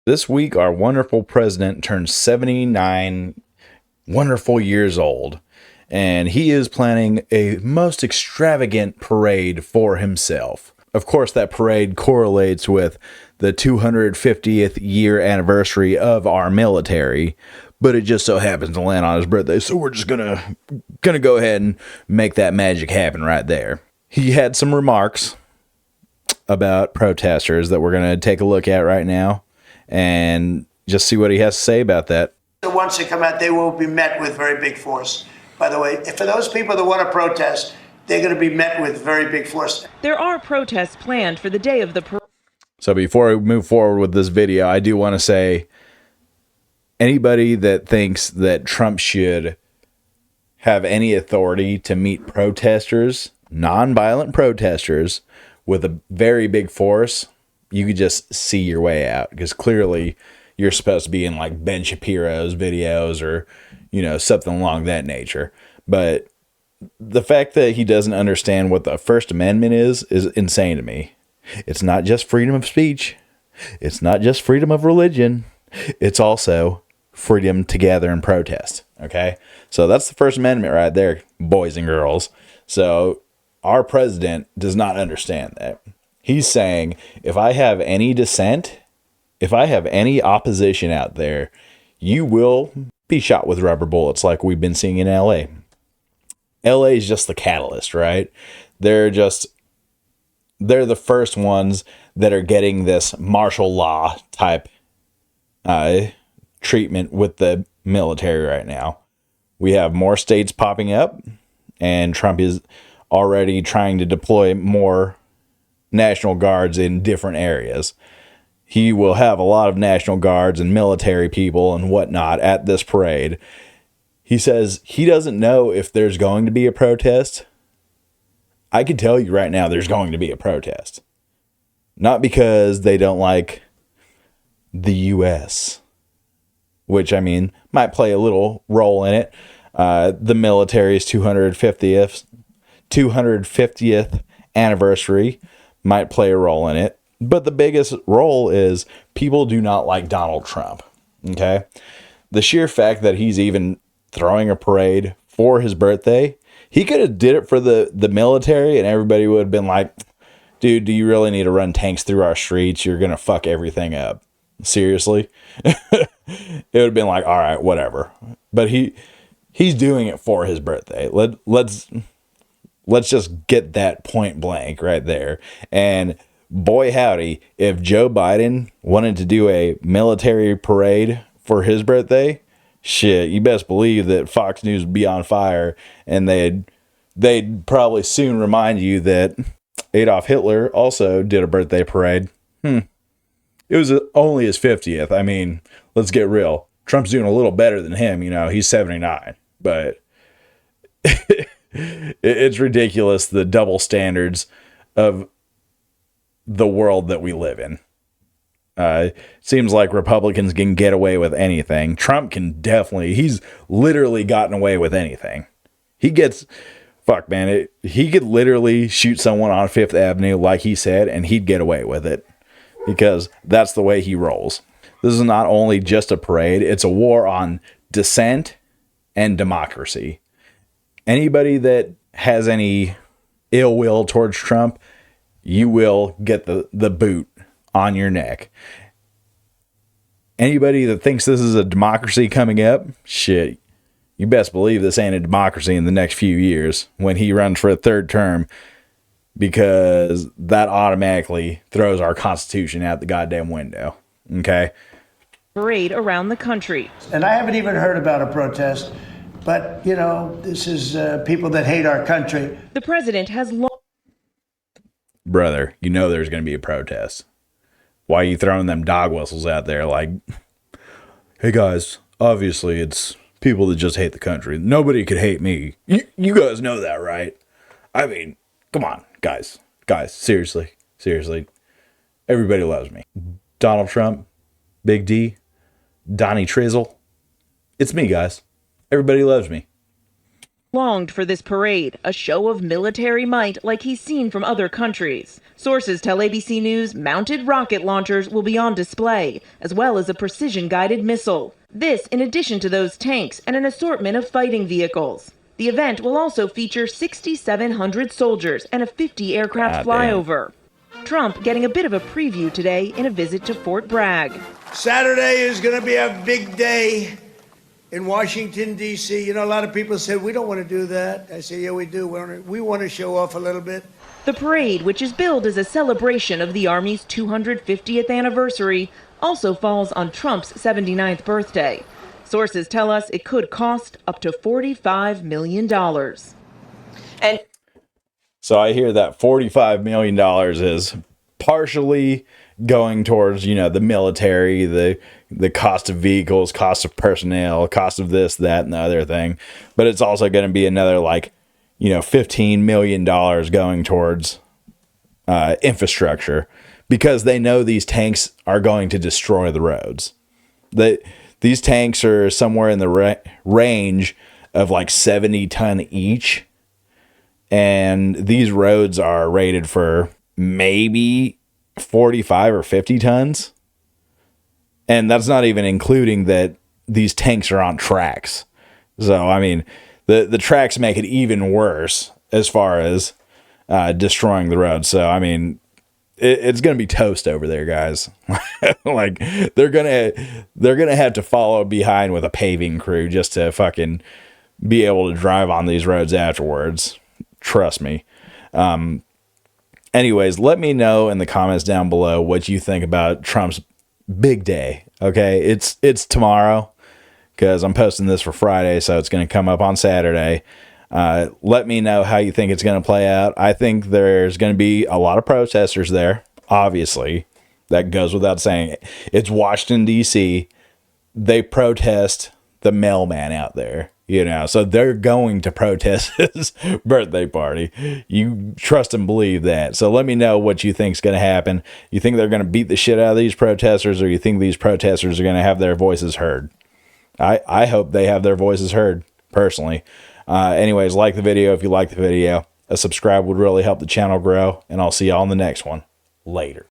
This week, our wonderful president turned 79 wonderful years old, and he is planning a most extravagant parade for himself. Of course, that parade correlates with the 250th year anniversary of our military, but it just so happens to land on his birthday, so we're just gonna go ahead and make that magic happen right there. He had some remarks about protesters that we're gonna take a look at right now and just see what he has to say about that. Once they come out, they will be met with very big force. By the way, for those people that want to protest, they're going to be met with very big force. There are protests planned for the day of the parade. So before we move forward with this video, I do want to say, anybody that thinks that Trump should have any authority to meet protesters, nonviolent protesters, with a very big force, you could just see your way out, because clearly you're supposed to be in like Ben Shapiro's videos or, something along that nature. But the fact that he doesn't understand what the First Amendment is insane to me. It's not just freedom of speech. It's not just freedom of religion. It's also freedom to gather and protest. Okay. So that's the First Amendment right there, boys and girls. So our president does not understand that. He's saying, if I have any dissent, if I have any opposition out there, you will be shot with rubber bullets like we've been seeing in LA. LA is just the catalyst, right? They're the first ones that are getting this martial law type treatment with the military right now. We have more states popping up, and Trump is already trying to deploy more National Guards in different areas. He will have a lot of National Guards and military people and whatnot at this parade. He says he doesn't know if there's going to be a protest. I can tell you right now there's going to be a protest. Not because they don't like the U.S., which, might play a little role in it. The military's 250th anniversary might play a role in it. But the biggest role is people do not like Donald Trump. Okay? The sheer fact that he's even throwing a parade for his birthday, he could have did it for the military and everybody would have been like, dude, do you really need to run tanks through our streets? You're going to fuck everything up. Seriously? It would have been like, all right, whatever. But he's doing it for his birthday. Let's just get that point blank right there. And boy howdy, if Joe Biden wanted to do a military parade for his birthday, shit, you best believe that Fox News would be on fire, and they'd probably soon remind you that Adolf Hitler also did a birthday parade. It was only his 50th. Let's get real. Trump's doing a little better than him. He's 79. But it's ridiculous, the double standards of the world that we live in. Seems like Republicans can get away with anything. Trump can definitely, he's literally gotten away with anything. He could literally shoot someone on Fifth Avenue, like he said, and he'd get away with it because that's the way he rolls. This is not only just a parade, it's a war on dissent and democracy. Anybody that has any ill will towards Trump, you will get the boot on your neck. Anybody that thinks this is a democracy coming up, shit, you best believe this ain't a democracy in the next few years when he runs for a third term, because that automatically throws our Constitution out the goddamn window. Okay? Parade around the country. And I haven't even heard about a protest, but, this is people that hate our country. The president has Brother, there's going to be a protest. Why are you throwing them dog whistles out there like, hey guys, obviously it's people that just hate the country. Nobody could hate me. You guys know that, right? Come on, guys, seriously. Everybody loves me. Donald Trump, Big D, Donnie Trizzle. It's me, guys. Everybody loves me. longed for this parade, a show of military might like he's seen from other countries. Sources tell ABC News mounted rocket launchers will be on display, as well as a precision-guided missile. This in addition to those tanks and an assortment of fighting vehicles. The event will also feature 6,700 soldiers and a 50-aircraft flyover. Trump getting a bit of a preview today in a visit to Fort Bragg. Saturday is going to be a big day in Washington, D.C. You know, a lot of people said, we don't want to do that. I say, yeah, we do. We want to show off a little bit. The parade, which is billed as a celebration of the Army's 250th anniversary, also falls on Trump's 79th birthday. Sources tell us it could cost up to $45 million. And so I hear that $45 million is partially going towards, you know, the military, the cost of vehicles, cost of personnel, cost of this, that, and the other thing. But it's also going to be another, like, you know, $15 million going towards infrastructure, because they know these tanks are going to destroy the roads. These tanks are somewhere in the range of like 70 ton each. And these roads are rated for maybe 45 or 50 tons. And that's not even including that these tanks are on tracks. So, I mean, the tracks make it even worse as far as destroying the road. So, I mean, it's going to be toast over there, guys. Like, they're going to have to follow behind with a paving crew just to fucking be able to drive on these roads afterwards. Trust me. Anyways, let me know in the comments down below what you think about Trump's big day. Okay, it's tomorrow, because I'm posting this for Friday, so it's going to come up on Saturday. Let me know how you think it's going to play out. I think there's going to be a lot of protesters there. Obviously, that goes without saying. It's Washington, D.C. They protest the mailman out there, you know, so they're going to protest his birthday party. You trust and believe that. So let me know what you think is going to happen. You think they're going to beat the shit out of these protesters, or you think these protesters are going to have their voices heard? I hope they have their voices heard, personally. Anyways, like the video if you like the video. A subscribe would really help the channel grow, and I'll see y'all in the next one. Later.